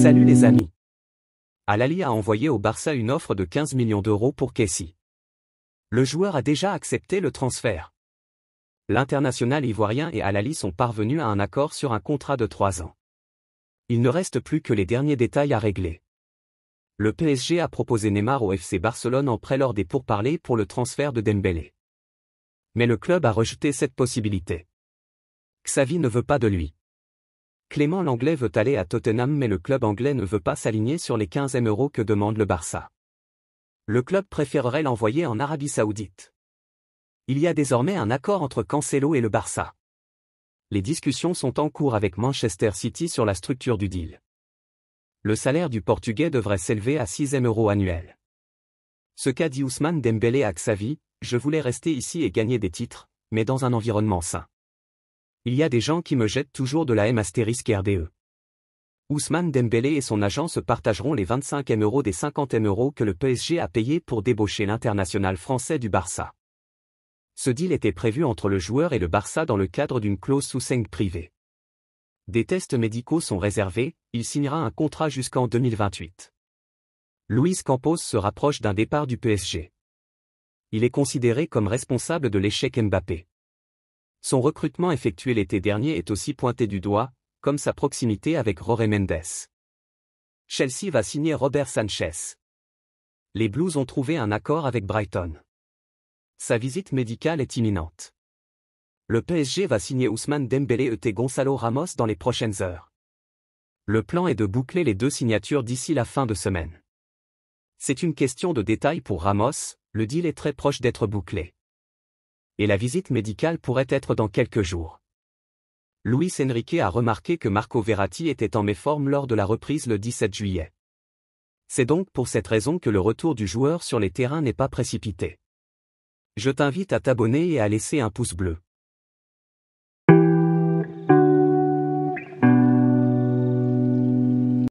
Salut les amis. Al Ahly a envoyé au Barça une offre de 15 millions d'euros pour Kessie. Le joueur a déjà accepté le transfert. L'international ivoirien et Al Ahly sont parvenus à un accord sur un contrat de 3 ans. Il ne reste plus que les derniers détails à régler. Le PSG a proposé Neymar au FC Barcelone en prêt lors des pourparlers pour le transfert de Dembélé. Mais le club a rejeté cette possibilité. Xavi ne veut pas de lui. Clément Lenglet veut aller à Tottenham mais le club anglais ne veut pas s'aligner sur les 15 millions d'euros que demande le Barça. Le club préférerait l'envoyer en Arabie Saoudite. Il y a désormais un accord entre Cancelo et le Barça. Les discussions sont en cours avec Manchester City sur la structure du deal. Le salaire du Portugais devrait s'élever à 6 millions d'euros annuels. Ce qu'a dit Ousmane Dembélé à Xavi, je voulais rester ici et gagner des titres, mais dans un environnement sain. Il y a des gens qui me jettent toujours de la M*RDE. Ousmane Dembélé et son agent se partageront les 25 millions d'euros des 50 millions d'euros que le PSG a payés pour débaucher l'international français du Barça. Ce deal était prévu entre le joueur et le Barça dans le cadre d'une clause sous seing privée. Des tests médicaux sont réservés, il signera un contrat jusqu'en 2028. Luis Campos se rapproche d'un départ du PSG. Il est considéré comme responsable de l'échec Mbappé. Son recrutement effectué l'été dernier est aussi pointé du doigt, comme sa proximité avec Jorge Mendes. Chelsea va signer Robert Sanchez. Les Blues ont trouvé un accord avec Brighton. Sa visite médicale est imminente. Le PSG va signer Ousmane Dembélé et Gonçalo Ramos dans les prochaines heures. Le plan est de boucler les 2 signatures d'ici la fin de semaine. C'est une question de détail pour Ramos, le deal est très proche d'être bouclé. Et la visite médicale pourrait être dans quelques jours. Luis Enrique a remarqué que Marco Verratti était en méforme lors de la reprise le 17 juillet. C'est donc pour cette raison que le retour du joueur sur les terrains n'est pas précipité. Je t'invite à t'abonner et à laisser un pouce bleu.